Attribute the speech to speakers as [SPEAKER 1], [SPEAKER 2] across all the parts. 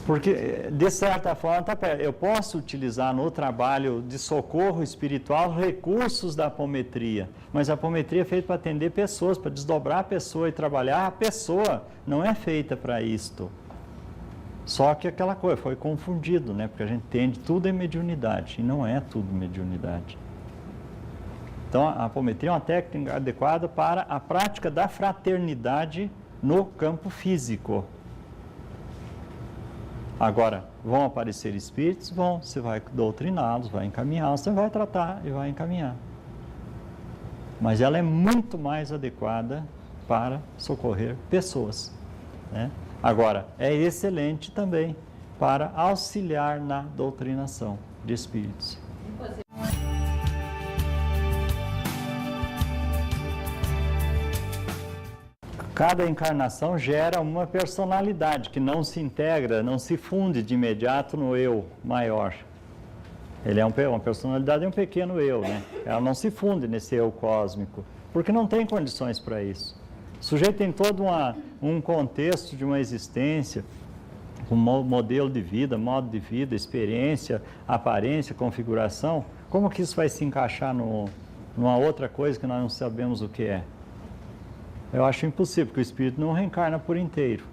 [SPEAKER 1] Porque, de certa forma, eu posso utilizar no trabalho de socorro espiritual recursos da apometria, mas a apometria é feita para atender pessoas, para desdobrar a pessoa e trabalhar a pessoa, não é feita para isto. Só que aquela coisa foi confundido, né? Porque a gente entende tudo é mediunidade, e não é tudo mediunidade. Então, a apometria é uma técnica adequada para a prática da fraternidade no campo físico. Agora, vão aparecer espíritos? Vão, você vai doutriná-los, vai encaminhá-los, você vai tratar e vai encaminhar. Mas ela é muito mais adequada para socorrer pessoas, né? Agora, é excelente também para auxiliar na doutrinação de espíritos. Cada encarnação gera uma personalidade que não se integra, não se funde de imediato no eu maior. Ele é uma personalidade, é um pequeno eu, né? Ela não se funde nesse eu cósmico, porque não tem condições para isso. O sujeito tem todo um contexto de uma existência, um modelo de vida, modo de vida, experiência, aparência, configuração. Como que isso vai se encaixar numa outra coisa que nós não sabemos o que é? Eu acho impossível, porque o espírito não reencarna por inteiro.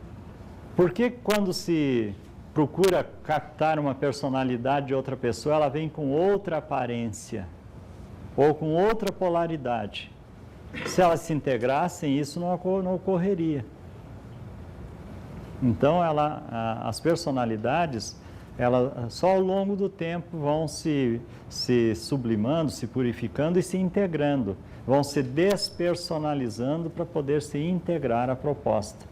[SPEAKER 1] Por que quando se procura captar uma personalidade de outra pessoa, ela vem com outra aparência ou com outra polaridade? Se elas se integrassem, isso não ocorreria. Então, as personalidades, só ao longo do tempo vão se sublimando, se purificando e se integrando. Vão se despersonalizando para poder se integrar à proposta.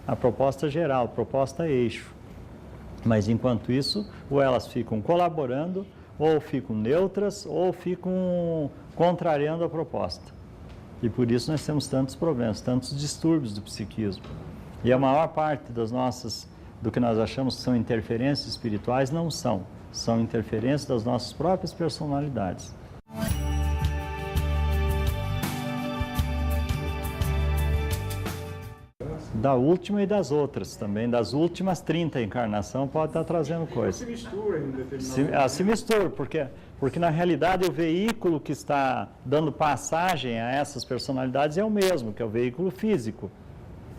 [SPEAKER 1] A proposta geral, a proposta eixo. Mas, enquanto isso, ou elas ficam colaborando, ou ficam neutras, ou ficam contrariando a proposta. E por isso nós temos tantos problemas, tantos distúrbios do psiquismo. E a maior parte do que nós achamos que são interferências espirituais, não são. São interferências das nossas próprias personalidades. Da última e das outras também, das últimas 30 encarnações pode estar trazendo coisa.
[SPEAKER 2] Se mistura em determinado
[SPEAKER 1] se mistura, porque na realidade o veículo que está dando passagem a essas personalidades é o mesmo, que é o veículo físico.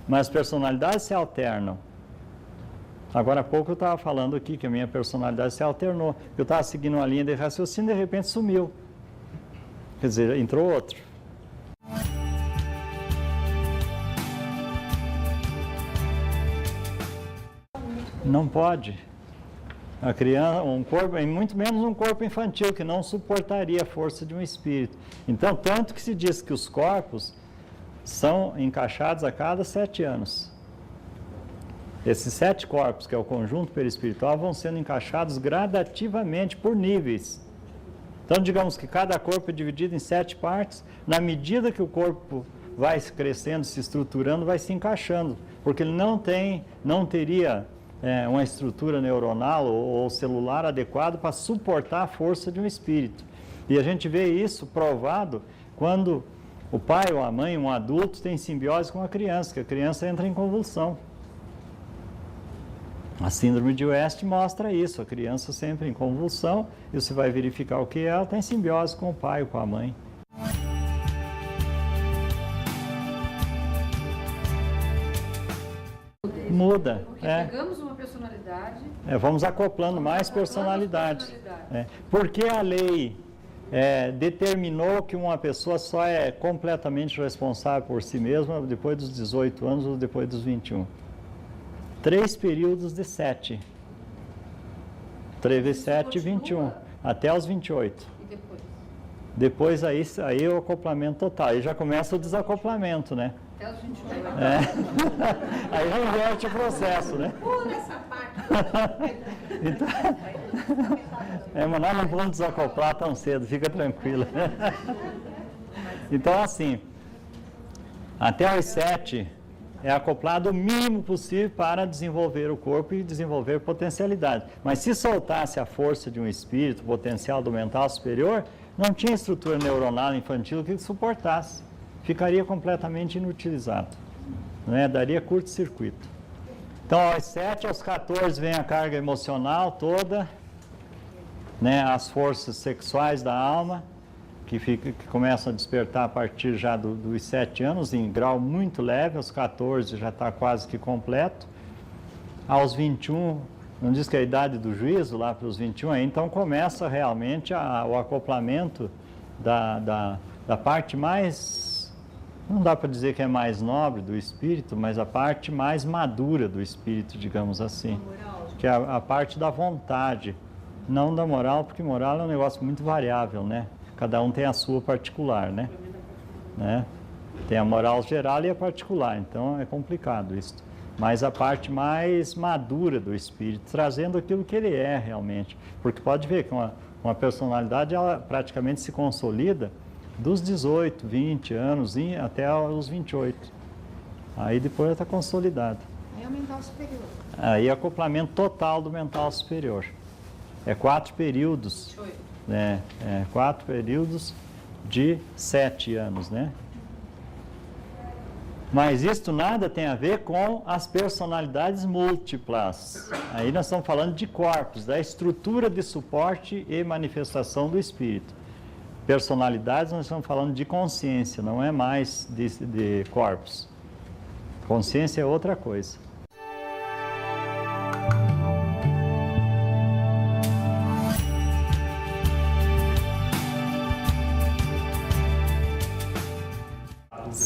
[SPEAKER 1] Mas as personalidades se alternam. Agora há pouco eu estava falando aqui que a minha personalidade se alternou. Eu estava seguindo uma linha de raciocínio e de repente sumiu. Quer dizer, entrou outro. Não pode. A criança, um corpo, e muito menos um corpo infantil, que não suportaria a força de um espírito. Então, tanto que se diz que os corpos são encaixados a cada 7 anos. Esses 7 corpos, que é o conjunto perispiritual, vão sendo encaixados gradativamente por níveis. Então, digamos que cada corpo é dividido em 7 partes. Na medida que o corpo vai crescendo, se estruturando, vai se encaixando. Porque ele não teria uma estrutura neuronal ou celular adequado para suportar a força de um espírito. E a gente vê isso provado quando o pai ou a mãe, um adulto, tem simbiose com a criança, que a criança entra em convulsão. A síndrome de West mostra isso, a criança sempre em convulsão, e você vai verificar o que é, ela tem simbiose com o pai ou com a mãe. Muda.
[SPEAKER 3] Pegamos uma personalidade.
[SPEAKER 1] Vamos acoplando mais personalidades. Porque a lei determinou que uma pessoa só é completamente responsável por si mesma depois dos 18 anos ou depois dos 21. 3 períodos de 7. 3 vezes 7, 21. Até os 28.
[SPEAKER 3] E depois?
[SPEAKER 1] Depois aí é o acoplamento total. Aí já começa o desacoplamento, né?
[SPEAKER 3] Até os 28.
[SPEAKER 1] Aí já inverte o processo, né?
[SPEAKER 3] Pula essa parte.
[SPEAKER 1] Então, mas nós não vamos desacoplar tão cedo, fica tranquila. Então, assim, até os 7 é acoplado o mínimo possível para desenvolver o corpo e desenvolver potencialidade. Mas se soltasse a força de um espírito, o potencial do mental superior, não tinha estrutura neuronal infantil que suportasse. Ficaria completamente inutilizado. Daria curto-circuito. Então, aos 7, aos 14 vem a carga emocional toda, né, as forças sexuais da alma, que começam a despertar a partir já dos 7 anos, em grau muito leve, aos 14 já está quase que completo. Aos 21, não diz que é a idade do juízo, lá para os 21, aí então começa realmente o acoplamento da parte mais, não dá para dizer que é mais nobre do espírito, mas a parte mais madura do espírito, digamos assim, que é a parte da vontade, não da moral, porque moral é um negócio muito variável, né? Cada um tem a sua particular, né? Tem a moral geral e a particular, então é complicado isso. Mas a parte mais madura do espírito, trazendo aquilo que ele é realmente. Porque pode ver que uma personalidade, ela praticamente se consolida dos 18, 20 anos até os 28. Aí depois ela está consolidada.
[SPEAKER 3] Aí é o mental superior.
[SPEAKER 1] Aí é acoplamento total do mental superior. É 4 períodos. 4 períodos de 7 anos, né? Mas isto nada tem a ver com as personalidades múltiplas. Aí nós estamos falando de corpos, da estrutura de suporte e manifestação do espírito. Personalidades, nós estamos falando de consciência, não é mais de corpos. Consciência é outra coisa.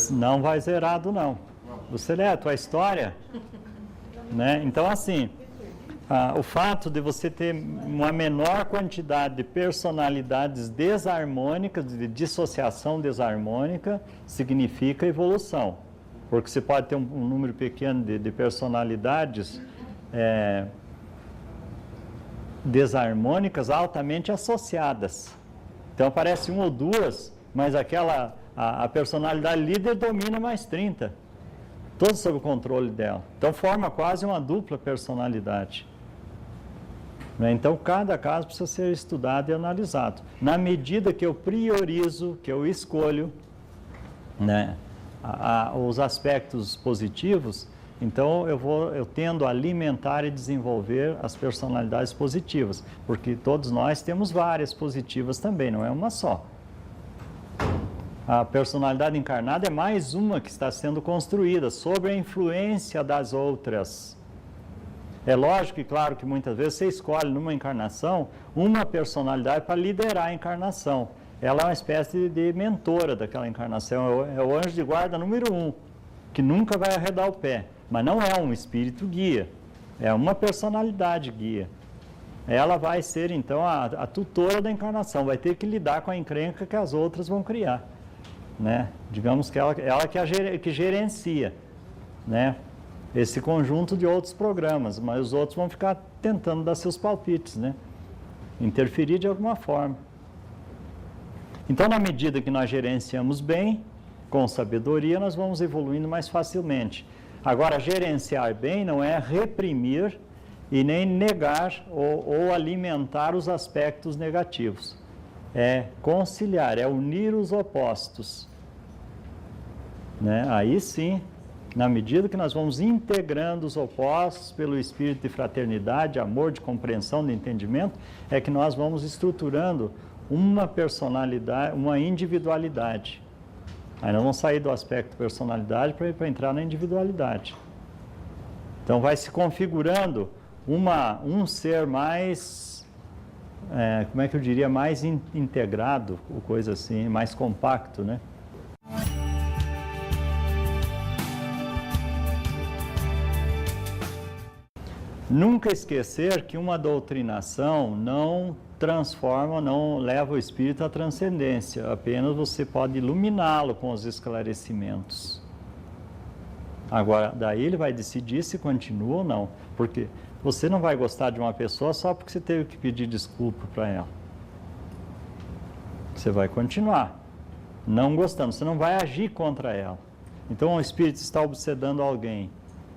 [SPEAKER 1] Não vai zerado, não. Você lê a tua história, né? Então, assim, o fato de você ter uma menor quantidade de personalidades desarmônicas, de dissociação desarmônica, significa evolução. Porque você pode ter um número pequeno de personalidades desarmônicas altamente associadas. Então, aparece 1 ou 2, mas a personalidade líder domina mais 30, todos sob o controle dela. Então forma quase uma dupla personalidade. Então cada caso precisa ser estudado e analisado. Na medida que eu priorizo, que eu escolho, né, os aspectos positivos, então eu tendo a alimentar e desenvolver as personalidades positivas, porque todos nós temos várias positivas também, não é uma só. A personalidade encarnada é mais uma que está sendo construída sob a influência das outras. É lógico e claro que muitas vezes você escolhe numa encarnação uma personalidade para liderar a encarnação. Ela é uma espécie de mentora daquela encarnação, é o anjo de guarda número 1, que nunca vai arredar o pé, mas não é um espírito guia, é uma personalidade guia. Ela vai ser então a tutora da encarnação, vai ter que lidar com a encrenca que as outras vão criar. Né? Digamos que ela que gerencia, né, esse conjunto de outros programas, mas os outros vão ficar tentando dar seus palpites, né? Interferir de alguma forma. Então, na medida que nós gerenciamos bem, com sabedoria, nós vamos evoluindo mais facilmente. Agora, gerenciar bem não é reprimir e nem negar ou alimentar os aspectos negativos. É conciliar, é unir os opostos. Né? Aí sim, na medida que nós vamos integrando os opostos pelo espírito de fraternidade, amor, de compreensão, de entendimento, é que nós vamos estruturando uma personalidade, uma individualidade. Aí nós vamos sair do aspecto personalidade para entrar na individualidade. Então vai se configurando um ser mais... como é que eu diria, mais integrado, ou coisa assim, mais compacto, né? Nunca esquecer que uma doutrinação não transforma, não leva o espírito à transcendência, apenas você pode iluminá-lo com os esclarecimentos. Agora, daí ele vai decidir se continua ou não, porque você não vai gostar de uma pessoa só porque você teve que pedir desculpa para ela. Você vai continuar não gostando, você não vai agir contra ela. Então o espírito está obsedando alguém.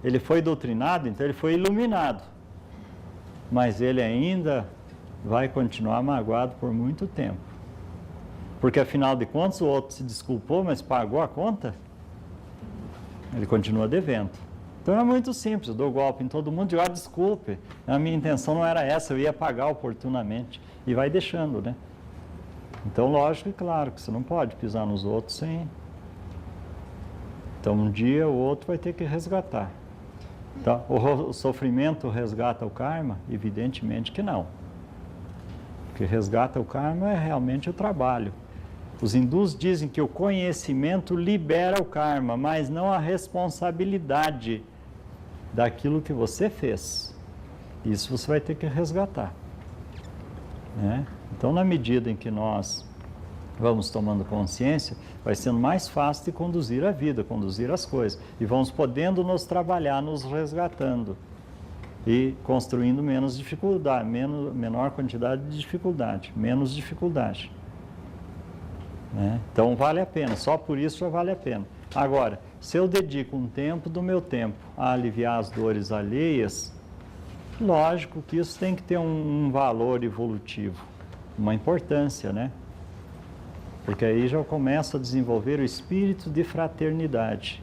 [SPEAKER 1] Ele foi doutrinado, então ele foi iluminado. Mas ele ainda vai continuar magoado por muito tempo. Porque afinal de contas o outro se desculpou, mas pagou a conta. Ele continua devendo. Então é muito simples, eu dou golpe em todo mundo, digo, desculpe, a minha intenção não era essa, eu ia pagar oportunamente. E vai deixando, né? Então, lógico e claro que você não pode pisar nos outros sem... Então, um dia o outro vai ter que resgatar. Então, o sofrimento resgata o karma? Evidentemente que não. O que resgata o karma é realmente o trabalho. Os hindus dizem que o conhecimento libera o karma, mas não a responsabilidade daquilo que você fez. Isso você vai ter que resgatar. Né? Então, na medida em que nós vamos tomando consciência, vai sendo mais fácil de conduzir a vida, conduzir as coisas. E vamos podendo nos trabalhar, nos resgatando. E construindo menos dificuldade, menor quantidade de dificuldade, menos dificuldade. Né? Então, vale a pena, só por isso já vale a pena. Agora, se eu dedico um tempo do meu tempo a aliviar as dores alheias, lógico que isso tem que ter um valor evolutivo, uma importância, né? Porque aí já eu começo a desenvolver o espírito de fraternidade.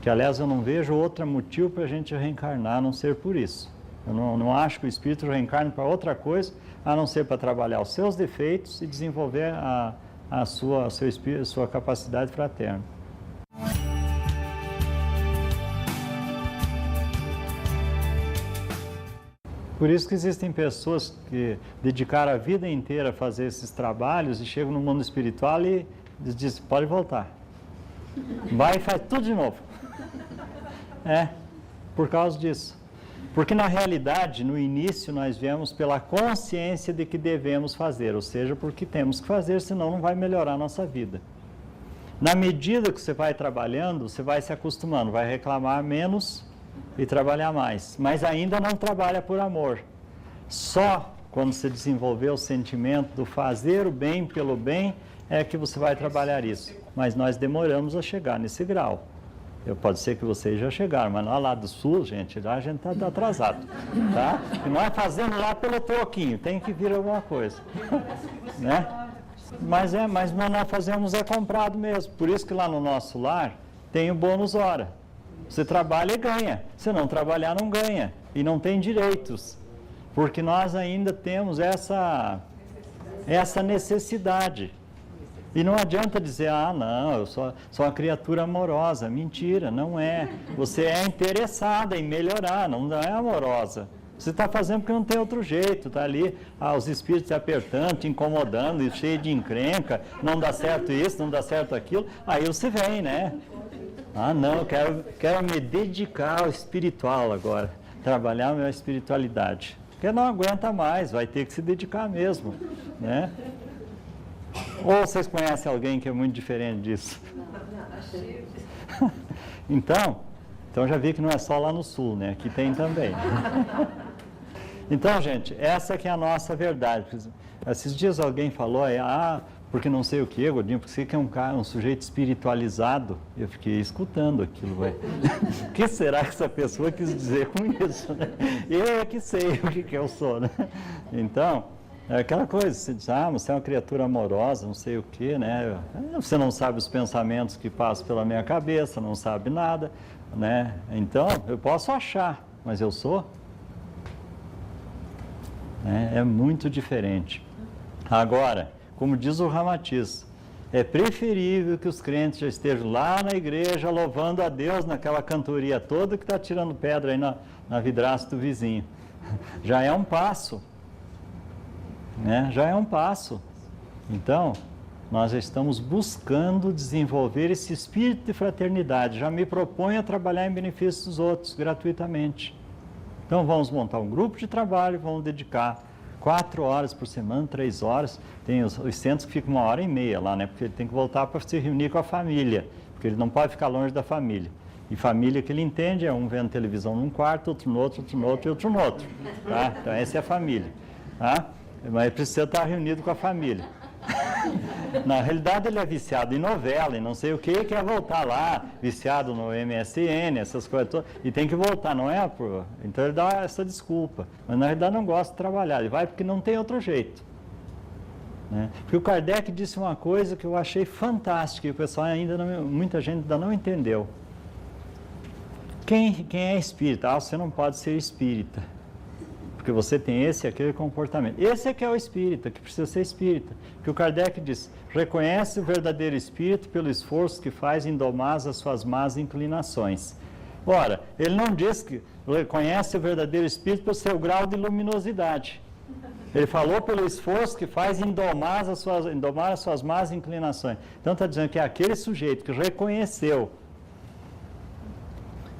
[SPEAKER 1] Que, aliás, eu não vejo outro motivo para a gente reencarnar, a não ser por isso. Eu não acho que o espírito reencarne para outra coisa, a não ser para trabalhar os seus defeitos e desenvolver a sua capacidade fraterna. Por isso que existem pessoas que dedicaram a vida inteira a fazer esses trabalhos e chegam no mundo espiritual e dizem, pode voltar. Vai e faz tudo de novo. Por causa disso. Porque na realidade, no início, nós viemos pela consciência de que devemos fazer, ou seja, porque temos que fazer, senão não vai melhorar a nossa vida. Na medida que você vai trabalhando, você vai se acostumando, vai reclamar menos e trabalhar mais, mas ainda não trabalha por amor. Só quando você desenvolver o sentimento do fazer o bem pelo bem é que você vai trabalhar isso. Mas nós demoramos a chegar nesse grau. Pode ser que vocês já chegaram, mas lá do sul, gente, lá a gente está atrasado, tá? E nós fazemos lá pelo troquinho, tem que vir alguma coisa, né? Mas nós fazemos comprado mesmo. Por isso que lá no nosso lar tem o bônus hora. Você trabalha e ganha. Se não trabalhar, não ganha. E não tem direitos. Porque nós ainda temos essa necessidade. E não adianta dizer, não, eu sou uma criatura amorosa. Mentira, não é. Você é interessada em melhorar, não é amorosa. Você está fazendo porque não tem outro jeito. Está ali, os espíritos te apertando, te incomodando, e cheio de encrenca. Não dá certo isso, não dá certo aquilo. Aí você vem, né? Não, eu quero me dedicar ao espiritual agora. Trabalhar a minha espiritualidade. Porque não aguenta mais, vai ter que se dedicar mesmo, né? Ou vocês conhecem alguém que é muito diferente disso? Então já vi que não é só lá no sul, né? Aqui tem também. Então, gente, essa que é a nossa verdade. Esses dias alguém falou, porque não sei o que, Godinho, porque você que é um sujeito espiritualizado. Eu fiquei escutando aquilo, ué. O que será que essa pessoa quis dizer com isso, né? Eu é que sei o que eu sou, né? Então, é aquela coisa, você diz, você é uma criatura amorosa, não sei o que, né? Você não sabe os pensamentos que passam pela minha cabeça, não sabe nada, né? Então, eu posso achar, mas eu sou? É muito diferente. Agora, como diz o Ramatiz, é preferível que os crentes já estejam lá na igreja louvando a Deus naquela cantoria toda que está tirando pedra aí na vidraça do vizinho. Já é um passo. Né? Já é um passo. Então, nós já estamos buscando desenvolver esse espírito de fraternidade. Já me proponho a trabalhar em benefício dos outros, gratuitamente. Então, vamos montar um grupo de trabalho, vamos dedicar 4 horas por semana, 3 horas. Tem os centros que ficam 1h30 lá, né? Porque ele tem que voltar para se reunir com a família, porque ele não pode ficar longe da família. E família que ele entende é um vendo televisão num quarto, outro no outro, outro no outro e outro no outro. Tá? Então, essa é a família. Tá? Mas precisa estar reunido com a família. Na realidade, ele é viciado em novela e não sei o que, quer voltar lá, viciado no MSN, essas coisas todas, e tem que voltar, não é? Então ele dá essa desculpa. Mas na realidade não gosta de trabalhar, ele vai porque não tem outro jeito. Né? Porque o Kardec disse uma coisa que eu achei fantástica e o pessoal muita gente ainda não entendeu. Quem é espírita? Ah, você não pode ser espírita, porque você tem esse e aquele comportamento. Esse é que é o espírita, que precisa ser espírita. Que o Kardec diz, reconhece o verdadeiro espírito pelo esforço que faz em domar as suas más inclinações. Ora, ele não diz que reconhece o verdadeiro espírito pelo seu grau de luminosidade. Ele falou pelo esforço que faz em domar as suas más inclinações. Então está dizendo que é aquele sujeito que reconheceu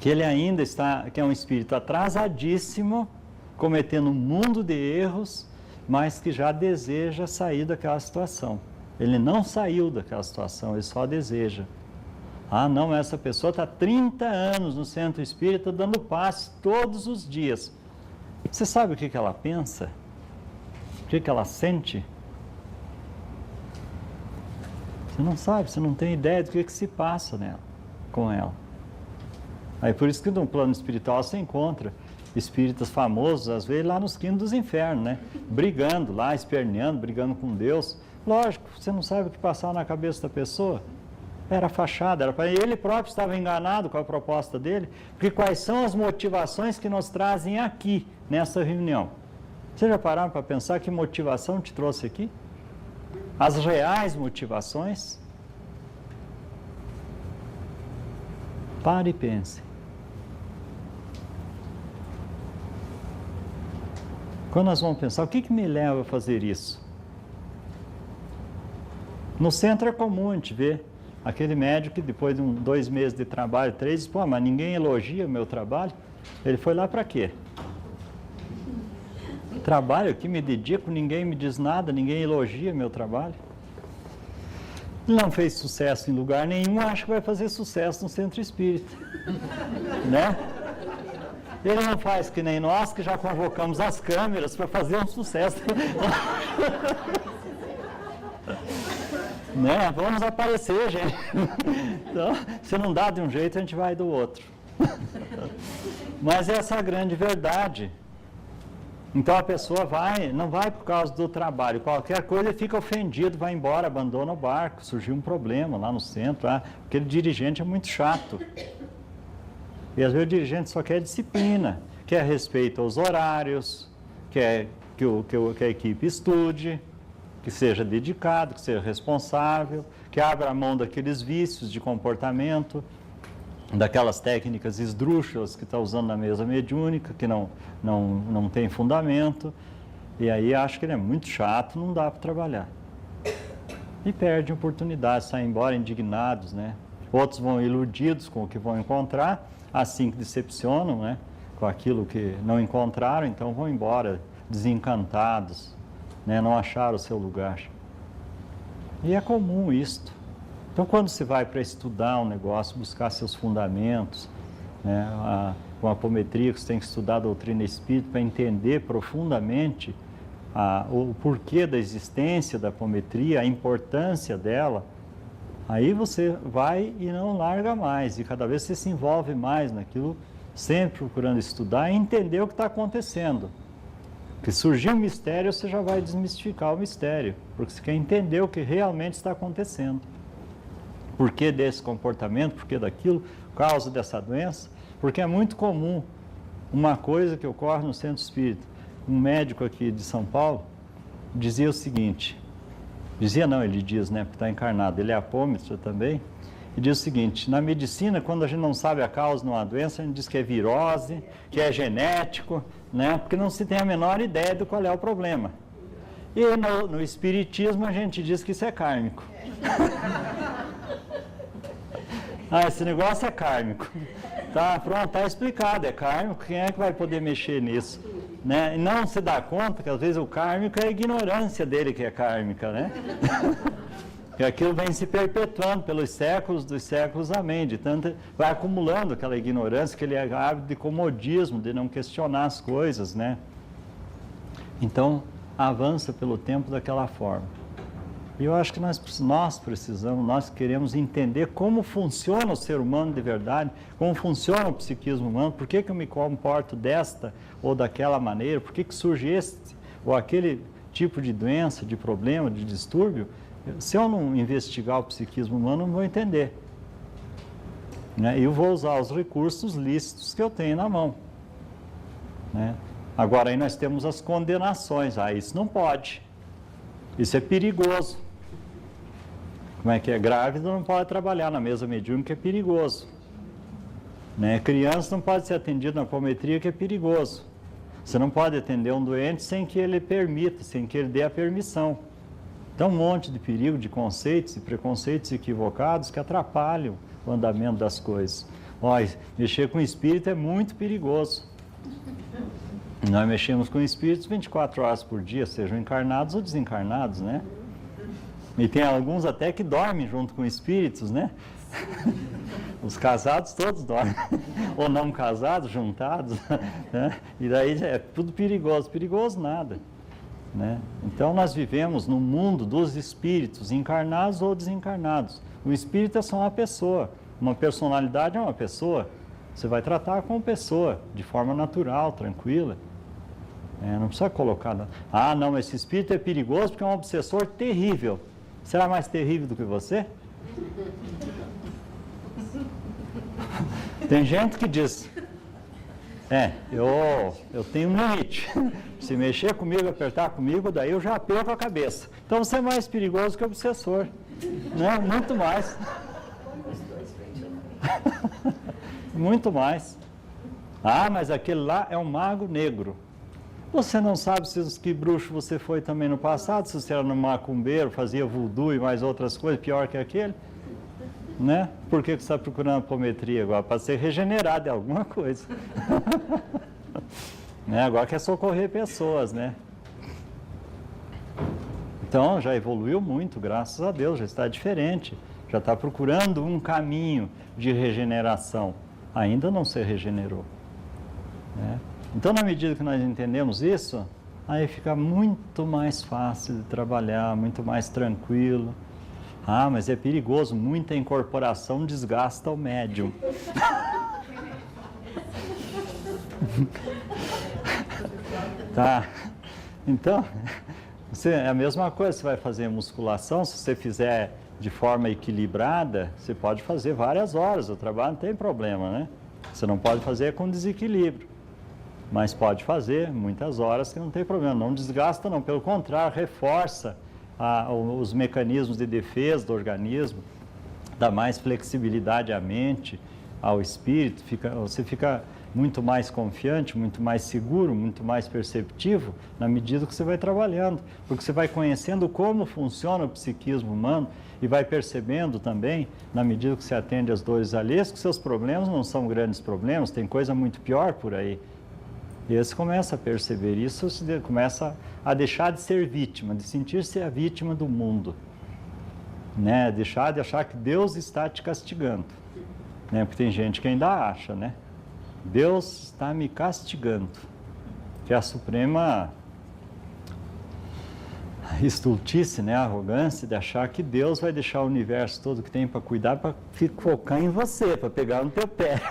[SPEAKER 1] que ele ainda está, que é um espírito atrasadíssimo, cometendo um mundo de erros, mas que já deseja sair daquela situação. Ele não saiu daquela situação, ele só deseja. Ah, não, essa pessoa está 30 anos no centro espírita dando passe todos os dias. Você sabe o que ela pensa? O que ela sente? Você não sabe, você não tem ideia do que se passa nela, com ela. Aí por isso que no plano espiritual você encontra espíritas famosos, às vezes lá nos quintos dos infernos, né? Brigando lá, esperneando, brigando com Deus. Lógico, você não sabe o que passava na cabeça da pessoa. Era fachada, era para ele próprio estava enganado com a proposta dele, porque quais são as motivações que nos trazem aqui, nessa reunião? Vocês já pararam para pensar que motivação te trouxe aqui? As reais motivações? Pare e pense. Quando nós vamos pensar, o que me leva a fazer isso? No centro é comum a gente ver aquele médico que depois de 2 meses de trabalho, 3, diz, pô, mas ninguém elogia o meu trabalho. Ele foi lá para quê? Trabalho aqui, me dedico, ninguém me diz nada, ninguém elogia meu trabalho. Ele não fez sucesso em lugar nenhum, acho que vai fazer sucesso no centro espírita. Né? Ele não faz que nem nós, que já convocamos as câmeras para fazer um sucesso. Né? Vamos aparecer, gente. Então, se não dá de um jeito, a gente vai do outro. Mas essa é a grande verdade. Então a pessoa não vai por causa do trabalho, qualquer coisa ele fica ofendido, vai embora, abandona o barco, surgiu um problema lá no centro, aquele dirigente é muito chato. E às vezes o dirigente só quer disciplina, quer respeito aos horários, quer que a equipe estude, que seja dedicado, que seja responsável, que abra mão daqueles vícios de comportamento, daquelas técnicas esdrúxulas que está usando na mesa mediúnica, que não tem fundamento, e aí acho que ele é muito chato, não dá para trabalhar. E perde oportunidade, saem embora indignados, né? Outros vão iludidos com o que vão encontrar, assim que decepcionam, né? Com aquilo que não encontraram, então vão embora desencantados, né? Não acharam o seu lugar. E é comum isto. Então, quando você vai para estudar um negócio, buscar seus fundamentos, né, com a apometria, você tem que estudar a doutrina espírita para entender profundamente o porquê da existência da apometria, a importância dela, aí você vai e não larga mais, e cada vez você se envolve mais naquilo, sempre procurando estudar e entender o que está acontecendo. Porque surgir um mistério, você já vai desmistificar o mistério, porque você quer entender o que realmente está acontecendo. Por que desse comportamento, por que daquilo, causa dessa doença? Porque é muito comum uma coisa que ocorre no centro espírita. Um médico aqui de São Paulo dizia o seguinte, ele diz, né, porque está encarnado, ele é apômetra também, e diz o seguinte, na medicina, quando a gente não sabe a causa de uma doença, a gente diz que é virose, que é genético, né, porque não se tem a menor ideia de qual é o problema. E no espiritismo a gente diz que isso é kármico. Esse negócio é kármico. Tá, pronto, está explicado, é kármico, quem é que vai poder mexer nisso? Né? E não se dá conta que às vezes o kármico é a ignorância dele que é kármica, né? E aquilo vem se perpetuando pelos séculos dos séculos, amém, de tanto vai acumulando aquela ignorância, aquele hábito de comodismo, de não questionar as coisas, né? Então, avança pelo tempo daquela forma. E eu acho que nós precisamos, nós queremos entender como funciona o ser humano de verdade, como funciona o psiquismo humano, por que eu me comporto desta ou daquela maneira, por que surge este ou aquele tipo de doença, de problema, de distúrbio. Se eu não investigar o psiquismo humano, não vou entender. né? E eu vou usar os recursos lícitos que eu tenho na mão, né? Agora aí nós temos as condenações. Isso não pode. Isso é perigoso. Como é que é? Grávida não pode trabalhar na mesa mediúnica, que é perigoso, né? Criança não pode ser atendida na apometria, que é perigoso. Você não pode atender um doente sem que ele permita, sem que ele dê a permissão. Então, um monte de perigo, de conceitos e preconceitos equivocados que atrapalham o andamento das coisas. Olha, mexer com espírito é muito perigoso. Nós mexemos com espíritos 24 horas por dia, sejam encarnados ou desencarnados, né? E tem alguns até que dormem junto com espíritos, né? Os casados todos dormem, ou não casados, juntados, né? E daí é tudo perigoso, perigoso nada, né? Então nós vivemos no mundo dos espíritos, encarnados ou desencarnados. O espírito é só uma pessoa, uma personalidade é uma pessoa. Você vai tratar como pessoa, de forma natural, tranquila. Não precisa colocar... não, esse espírito é perigoso porque é um obsessor terrível. Será mais terrível do que você? Tem gente que diz, eu tenho um limite. Se mexer comigo, apertar comigo, daí eu já perco a cabeça. Então você é mais perigoso que o obsessor, né? Muito mais. Muito mais. Mas aquele lá é um mago negro. Você não sabe se que bruxo você foi também no passado, se você era no macumbeiro, fazia voodoo e mais outras coisas, pior que aquele, né? Por que você está procurando apometria agora? Para ser regenerado de alguma coisa. Né? Agora quer socorrer pessoas, né? Então, já evoluiu muito, graças a Deus, já está diferente. Já está procurando um caminho de regeneração. Ainda não se regenerou, né? Então, na medida que nós entendemos isso, aí fica muito mais fácil de trabalhar, muito mais tranquilo. Mas é perigoso, muita incorporação desgasta o médium. Tá? Então, é a mesma coisa, você vai fazer musculação, se você fizer de forma equilibrada, você pode fazer várias horas, o trabalho não tem problema, né? Você não pode fazer com desequilíbrio. Mas pode fazer muitas horas que não tem problema, não desgasta não, pelo contrário, reforça os mecanismos de defesa do organismo, dá mais flexibilidade à mente, ao espírito, você fica muito mais confiante, muito mais seguro, muito mais perceptivo na medida que você vai trabalhando, porque você vai conhecendo como funciona o psiquismo humano e vai percebendo também, na medida que você atende às dores alheias, que seus problemas não são grandes problemas, tem coisa muito pior por aí. E aí você começa a perceber isso, você começa a deixar de ser vítima, de sentir-se a vítima do mundo, né? Deixar de achar que Deus está te castigando, né? Porque tem gente que ainda acha, né? Deus está me castigando, que é a suprema estultice, né? A arrogância de achar que Deus vai deixar o universo todo que tem para cuidar, para focar em você, para pegar no teu pé.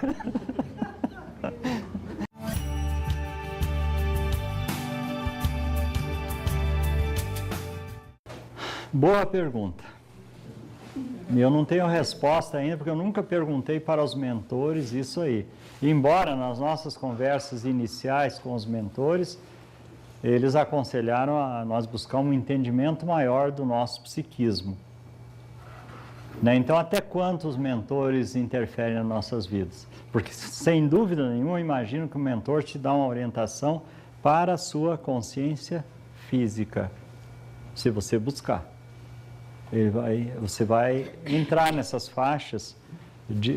[SPEAKER 1] Boa pergunta. Eu não tenho resposta ainda, porque eu nunca perguntei para os mentores isso aí. Embora nas nossas conversas iniciais com os mentores, eles aconselharam a nós buscar um entendimento maior do nosso psiquismo, né? Então, até quanto os mentores interferem nas nossas vidas? Porque, sem dúvida nenhuma, eu imagino que o mentor te dá uma orientação para a sua consciência física, se você buscar. Você vai entrar nessas faixas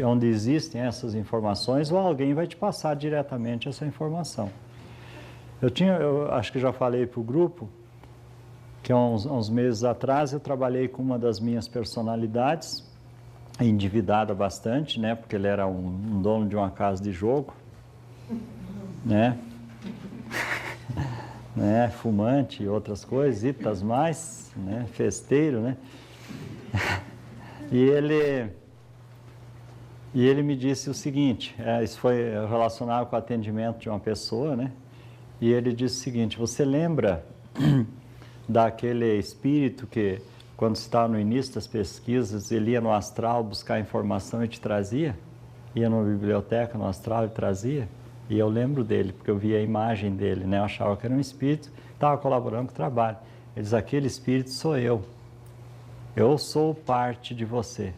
[SPEAKER 1] onde existem essas informações, ou alguém vai te passar diretamente essa informação. Eu acho que já falei para o grupo que há uns meses atrás eu trabalhei com uma das minhas personalidades, endividada bastante, né? Porque ele era um dono de uma casa de jogo, né? Né? Fumante e outras coisas, itas mais, né? Festeiro, né? E ele me disse o seguinte, isso foi relacionado com o atendimento de uma pessoa, né? E ele disse o seguinte: você lembra daquele espírito que, quando você estava no início das pesquisas, ele ia no astral buscar informação e te trazia? ia numa biblioteca no astral e trazia, e eu lembro dele, porque eu via a imagem dele, né? Eu achava que era um espírito, estava colaborando com o trabalho. Ele diz, aquele espírito sou eu. Eu sou parte de você.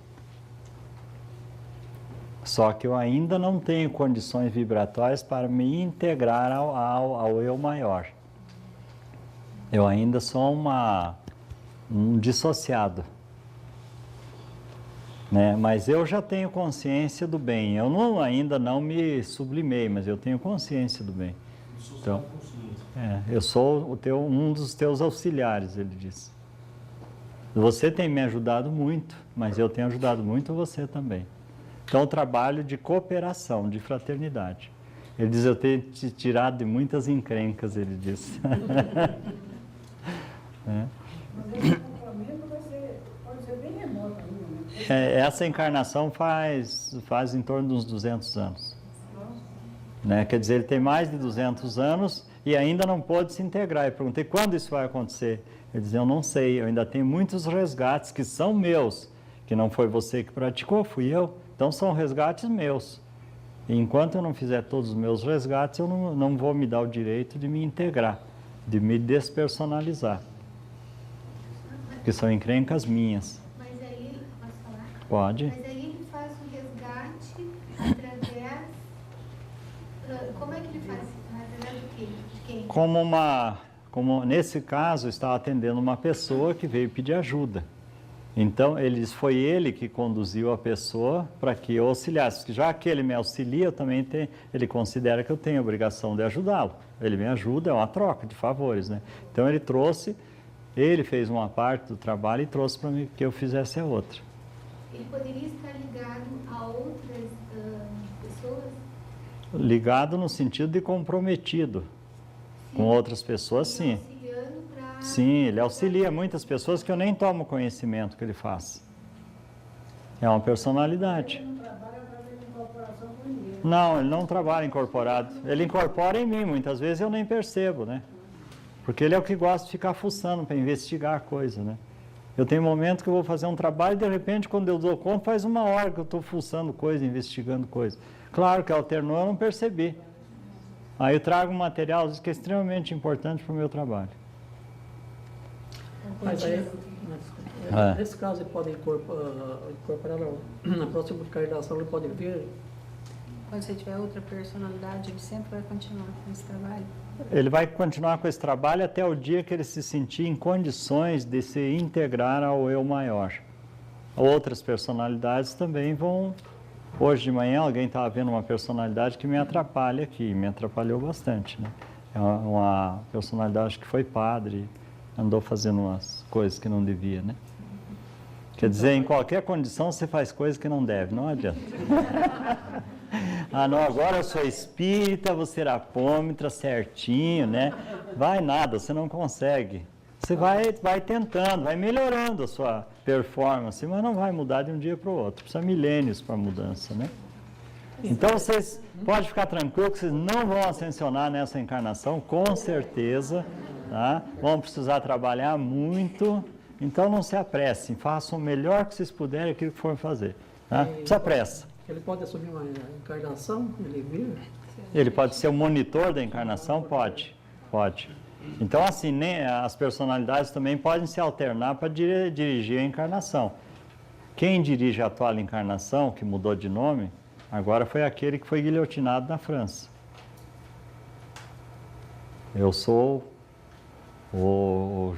[SPEAKER 1] Só que eu ainda não tenho condições vibratórias para me integrar ao eu maior. Eu ainda sou um dissociado. Né? Mas eu já tenho consciência do bem. Eu ainda não me sublimei, mas eu tenho consciência do bem. Então, eu sou um dos teus auxiliares, ele disse. Você tem me ajudado muito, mas eu tenho ajudado muito você também. Então, trabalho de cooperação, de fraternidade. Ele diz, eu tenho te tirado de muitas encrencas, ele disse.
[SPEAKER 4] Mas esse comportamento pode ser bem remoto ainda, né?
[SPEAKER 1] Essa encarnação faz em torno de uns 200 anos. Né? Quer dizer, ele tem mais de 200 anos e ainda não pôde se integrar. Eu perguntei, quando isso vai acontecer? Ele diz, eu não sei, eu ainda tenho muitos resgates que são meus, que não foi você que praticou, fui eu. Então, são resgates meus. E enquanto eu não fizer todos os meus resgates, eu não vou me dar o direito de me integrar, de me despersonalizar. Que são encrencas minhas.
[SPEAKER 5] Mas aí, posso falar?
[SPEAKER 1] Pode.
[SPEAKER 5] Mas aí ele faz o resgate através... Como é que ele faz? Através do quê? De quem?
[SPEAKER 1] Como nesse caso, eu estava atendendo uma pessoa que veio pedir ajuda. Então, foi ele que conduziu a pessoa para que eu auxiliasse. Já que ele me auxilia, ele considera que eu tenho a obrigação de ajudá-lo. Ele me ajuda, é uma troca de favores, né? Então, ele fez uma parte do trabalho e trouxe para mim que eu fizesse a outra.
[SPEAKER 5] Ele poderia estar ligado a outras pessoas?
[SPEAKER 1] Ligado no sentido de comprometido. Sim. Com outras pessoas, sim.
[SPEAKER 5] Auxiliando para...
[SPEAKER 1] Sim, ele auxilia muitas pessoas que eu nem tomo conhecimento que ele faz. É uma personalidade.
[SPEAKER 4] Ele não trabalha através de incorporação com ninguém.
[SPEAKER 1] Não, ele não trabalha incorporado. Ele incorpora em mim, muitas vezes eu nem percebo, né? Porque ele é o que gosta de ficar fuçando para investigar a coisa, né? Eu tenho momentos que eu vou fazer um trabalho e de repente, quando eu dou conta, faz uma hora que eu estou fuçando coisa, investigando coisa. Claro que alternou, eu não percebi. Aí eu trago um material que é extremamente importante para o meu trabalho.
[SPEAKER 6] Mas aí, nesse caso, ele pode incorporar na próxima encarnação, ele pode vir.
[SPEAKER 3] Quando você tiver outra personalidade, ele sempre vai continuar com esse trabalho.
[SPEAKER 1] Ele vai continuar com esse trabalho até o dia que ele se sentir em condições de se integrar ao eu maior. Outras personalidades também vão... Hoje de manhã alguém estava vendo uma personalidade que me atrapalha aqui, me atrapalhou bastante, né? É uma personalidade que foi padre, andou fazendo umas coisas que não devia, né? Quer dizer, em qualquer condição você faz coisas que não deve, não adianta. Ah, não, agora eu sou espírita, vou ser apômetra certinho, né? Vai nada, você não consegue. Você vai tentando, vai melhorando a sua performance, mas não vai mudar de um dia para o outro. Precisa milênios para a mudança, né? Então, vocês podem ficar tranquilos que vocês não vão ascensionar nessa encarnação, com certeza, tá? Vão precisar trabalhar muito, então não se apressem, façam o melhor que vocês puderem aquilo que forem fazer, tá? Não se apressa.
[SPEAKER 6] Ele pode assumir uma encarnação, ele vir?
[SPEAKER 1] Ele pode ser o monitor da encarnação? Pode. Então, assim, as personalidades também podem se alternar para dirigir a encarnação. Quem dirige a atual encarnação, que mudou de nome, agora foi aquele que foi guilhotinado na França. Eu sou o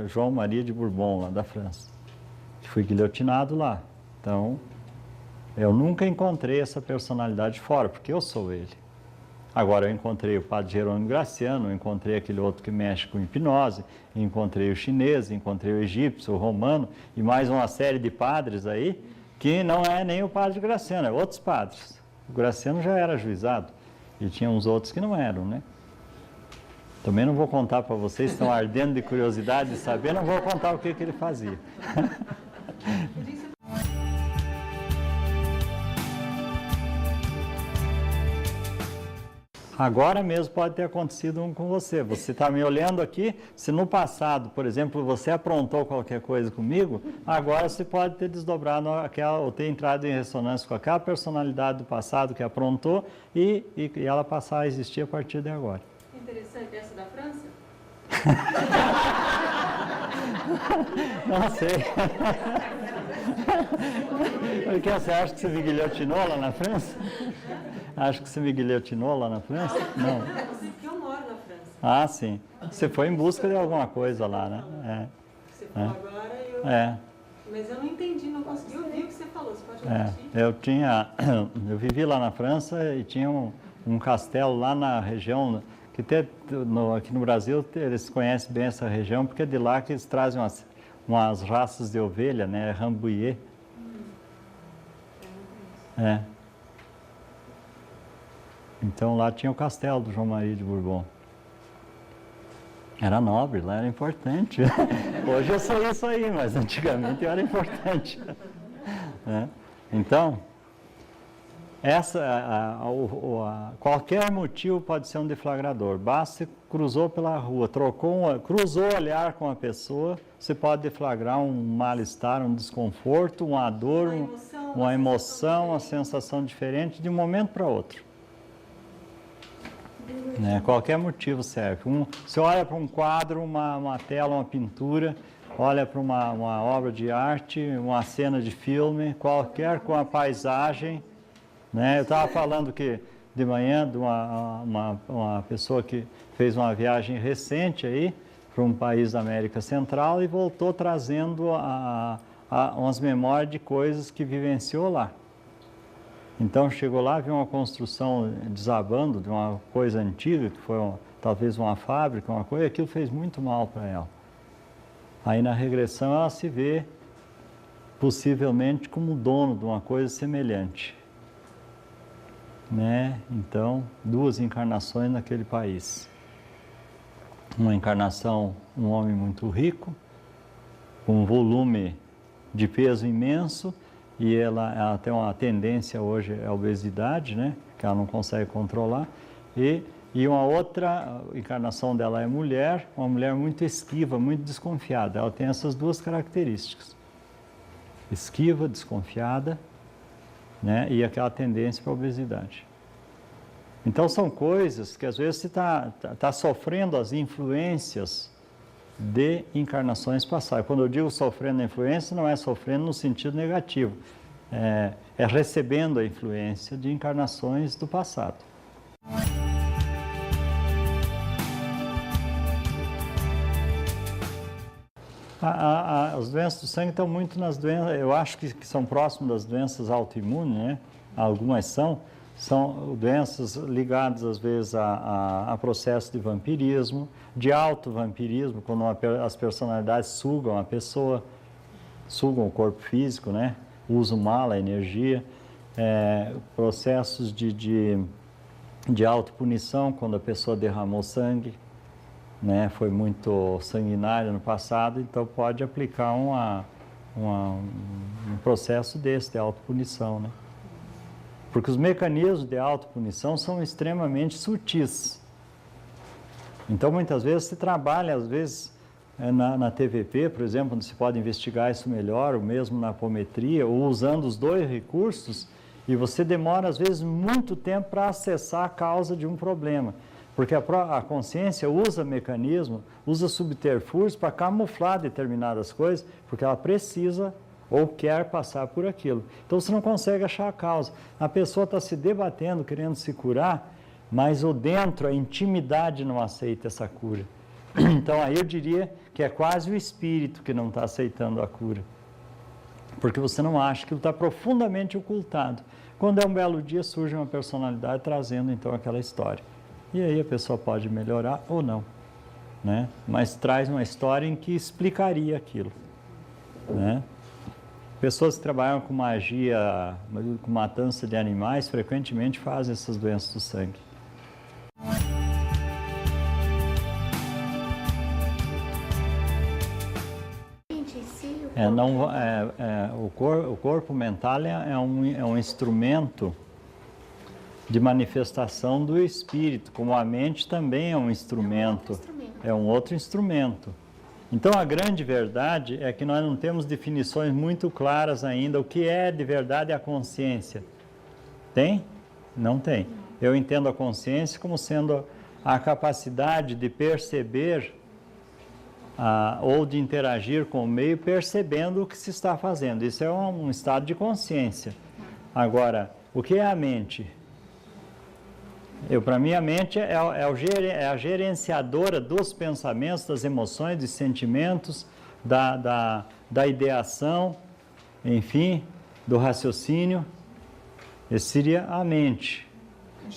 [SPEAKER 1] João Maria de Bourbon, lá da França, que fui guilhotinado lá. Então, eu nunca encontrei essa personalidade fora, porque eu sou ele. Agora, eu encontrei o padre Jerônimo Graciano, encontrei aquele outro que mexe com hipnose, encontrei o chinês, encontrei o egípcio, o romano, e mais uma série de padres aí, que não é nem o padre Graciano, é outros padres. O Graciano já era ajuizado, e tinha uns outros que não eram, né? Também não vou contar para vocês, estão ardendo de curiosidade de saber, não vou contar o que ele fazia. Agora mesmo pode ter acontecido um com você. Você está me olhando aqui, se no passado, por exemplo, você aprontou qualquer coisa comigo, agora você pode ter desdobrado aquela, ou ter entrado em ressonância com aquela personalidade do passado que aprontou e ela passar a existir a partir de agora.
[SPEAKER 7] Interessante, essa da França?
[SPEAKER 1] Não sei. Porque você acha que você me guilhotinou lá na França? Acho que você me guilhotinou lá na França? Não.
[SPEAKER 7] Eu sei que eu moro na França.
[SPEAKER 1] Ah, sim. Você foi em busca de alguma coisa lá, né?
[SPEAKER 7] Você falou agora e eu...
[SPEAKER 1] É.
[SPEAKER 7] Mas eu não entendi, não consegui ouvir o que você falou. Você pode
[SPEAKER 1] É.
[SPEAKER 7] repetir?
[SPEAKER 1] Eu vivi lá na França e tinha um castelo lá na região, que aqui no Brasil eles conhecem bem essa região, porque é de lá que eles trazem umas raças de ovelha, né? Rambouillet. É. Então lá tinha o castelo do João Maria de Bourbon. Era nobre, lá era importante. Hoje eu sou isso aí, mas antigamente eu era importante. É. Então, qualquer motivo pode ser um deflagrador. Basta cruzou pela rua, cruzou o olhar com a pessoa, você pode deflagrar um mal-estar, um desconforto, uma dor, uma emoção, uma sensação diferente de um momento para outro. Né? Qualquer motivo serve. Você olha para um quadro, uma tela, uma pintura, olha para uma obra de arte, uma cena de filme, qualquer com a paisagem. Né? Eu estava falando que de manhã de uma pessoa que fez uma viagem recente aí para um país da América Central e voltou trazendo umas memórias de coisas que vivenciou lá. Então chegou lá, viu uma construção desabando de uma coisa antiga, que foi talvez uma fábrica, uma coisa, e aquilo fez muito mal para ela. Aí na regressão ela se vê possivelmente como dono de uma coisa semelhante. Né? Então, 2 encarnações naquele país. Uma encarnação, um homem muito rico, com um volume de peso imenso, e ela tem uma tendência hoje à obesidade, né? Que ela não consegue controlar. E uma outra encarnação dela é mulher, uma mulher muito esquiva, muito desconfiada. Ela tem essas 2 características. Esquiva, desconfiada, né? E aquela tendência para a obesidade. Então são coisas que às vezes você está sofrendo as influências de encarnações passadas. Quando eu digo sofrendo a influência, não é sofrendo no sentido negativo, é recebendo a influência de encarnações do passado. As doenças do sangue estão muito nas doenças, eu acho que são próximas das doenças autoimunes, né? Algumas são doenças ligadas às vezes a processo de vampirismo, de autovampirismo, quando as personalidades sugam a pessoa, sugam o corpo físico, né? Usam mal a energia, processos de autopunição, quando a pessoa derramou sangue, né? Foi muito sanguinária no passado, então pode aplicar um processo desse de autopunição, né? Porque os mecanismos de autopunição são extremamente sutis. Então, muitas vezes, se trabalha, às vezes, na TVP, por exemplo, onde se pode investigar isso melhor, ou mesmo na apometria, ou usando os 2 recursos, e você demora, às vezes, muito tempo para acessar a causa de um problema. Porque a consciência usa mecanismo, usa subterfúgios para camuflar determinadas coisas, porque ela precisa ou quer passar por aquilo. Então você não consegue achar a causa. A pessoa está se debatendo, querendo se curar, mas o dentro, a intimidade não aceita essa cura. Então aí eu diria que é quase o espírito que não está aceitando a cura. Porque você não acha que ele está profundamente ocultado. Quando é um belo dia, surge uma personalidade trazendo então aquela história. E aí a pessoa pode melhorar ou não, né? Mas traz uma história em que explicaria aquilo, né? Pessoas que trabalham com magia, com matança de animais, frequentemente fazem essas doenças do sangue. O corpo mental é um instrumento de manifestação do espírito, como a mente também é um instrumento, é um outro instrumento. Então a grande verdade é que nós não temos definições muito claras ainda o que é de verdade a consciência. Tem? Não tem. Eu entendo a consciência como sendo a capacidade de perceber ou de interagir com o meio percebendo o que se está fazendo. Isso é um estado de consciência. Agora, o que é a mente? Para mim, a mente é a gerenciadora dos pensamentos, das emoções, dos sentimentos, da ideação, enfim, do raciocínio. Esse seria a mente,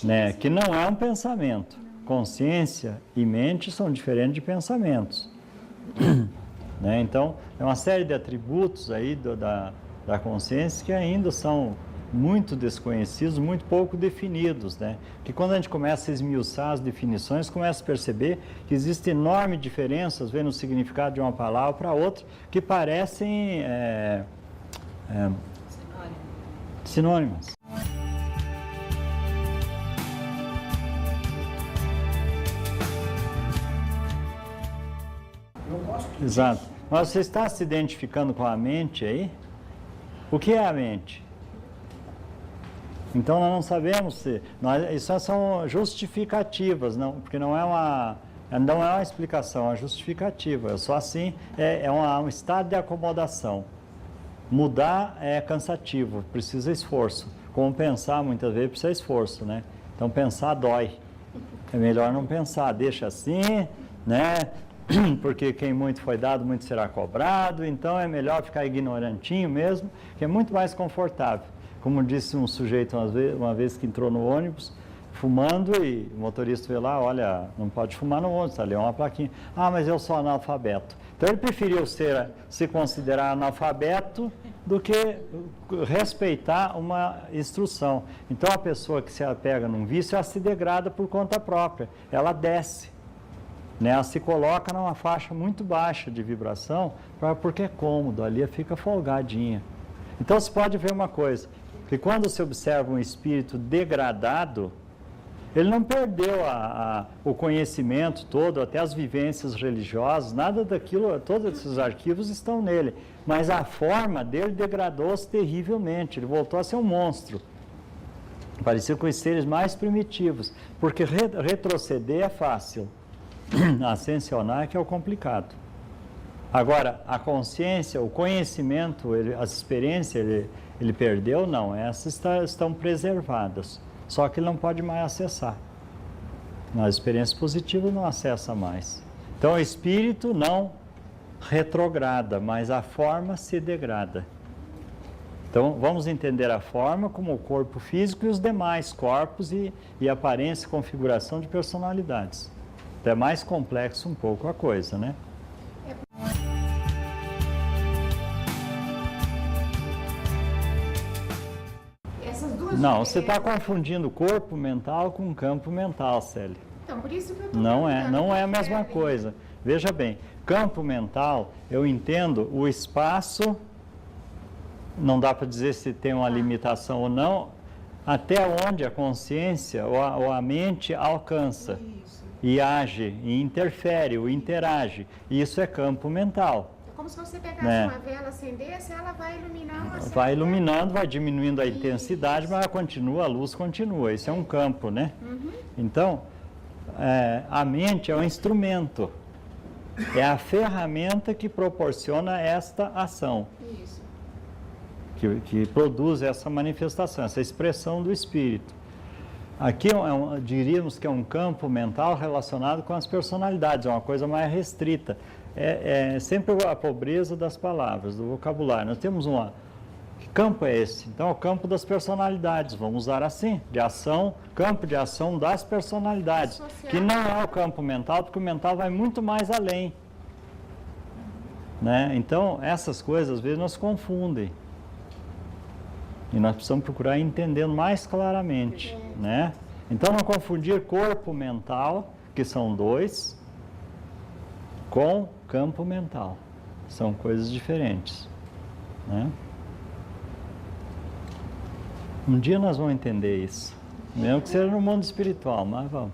[SPEAKER 1] né? Que não é um pensamento. Consciência e mente são diferentes de pensamentos. Né? Então, é uma série de atributos aí da consciência que ainda são muito desconhecidos, muito pouco definidos, né? Que quando a gente começa a esmiuçar as definições, começa a perceber que existe enorme diferença, às vezes, no significado de uma palavra para outra, que parecem sinônimas. Exato. Mas você está se identificando com a mente aí? O que é a mente? Então nós não sabemos se... isso são justificativas, não, porque não é uma explicação, é uma justificativa. É só assim, é um estado de acomodação. Mudar é cansativo, precisa esforço. Como pensar, muitas vezes, precisa esforço, né? Então pensar dói. É melhor não pensar, deixa assim, né? Porque quem muito foi dado, muito será cobrado. Então é melhor ficar ignorantinho mesmo, que é muito mais confortável. Como disse um sujeito uma vez que entrou no ônibus, fumando, e o motorista veio lá, olha, não pode fumar no ônibus, ali é uma plaquinha. Ah, mas eu sou analfabeto. Então ele preferiu se considerar analfabeto do que respeitar uma instrução. Então a pessoa que se apega num vício, ela se degrada por conta própria, ela desce. Né? Ela se coloca numa faixa muito baixa de vibração, porque é cômodo, ali fica folgadinha. Então você pode ver uma coisa, que quando se observa um espírito degradado, ele não perdeu o conhecimento todo, até as vivências religiosas, nada daquilo, todos esses arquivos estão nele, mas a forma dele degradou-se terrivelmente, ele voltou a ser um monstro, parecia com os seres mais primitivos, porque retroceder é fácil, ascensionar é que é o complicado. Agora, a consciência, o conhecimento, as experiências, ele perdeu? Não, essas estão preservadas, só que ele não pode mais acessar. As experiências positivas não acessa mais. Então, o espírito não retrograda, mas a forma se degrada. Então, vamos entender a forma como o corpo físico e os demais corpos e aparência e configuração de personalidades. Então, é mais complexo um pouco a coisa, né? Não, você está confundindo corpo mental com campo mental, Célia.
[SPEAKER 5] Então, por isso que eu tô
[SPEAKER 1] não é a mesma coisa. Veja bem, campo mental, eu entendo o espaço, não dá para dizer se tem uma limitação ou não, até onde a consciência ou a mente alcança e age, e interfere, ou interage. Isso é campo mental.
[SPEAKER 5] Como se você pegasse uma vela, acendesse, ela vai iluminar.
[SPEAKER 1] Vai iluminando, vai diminuindo a intensidade, mas a luz continua. Isso é um campo, né? Uhum. Então, a mente é um instrumento. É a ferramenta que proporciona esta ação.
[SPEAKER 5] Isso.
[SPEAKER 1] Que produz essa manifestação, essa expressão do espírito. Aqui diríamos que é um campo mental relacionado com as personalidades, é uma coisa mais restrita. É sempre a pobreza das palavras, do vocabulário. Nós temos que campo é esse? Então, é o campo das personalidades, vamos usar assim, de ação, campo de ação das personalidades, que não é o campo mental, porque o mental vai muito mais além. Né? Então, essas coisas, às vezes, nos confundem. E nós precisamos procurar ir entendendo mais claramente. Né? Então, não confundir corpo mental, que são dois, com campo mental. São coisas diferentes. Né? Um dia nós vamos entender isso. Mesmo que seja no mundo espiritual, mas vamos.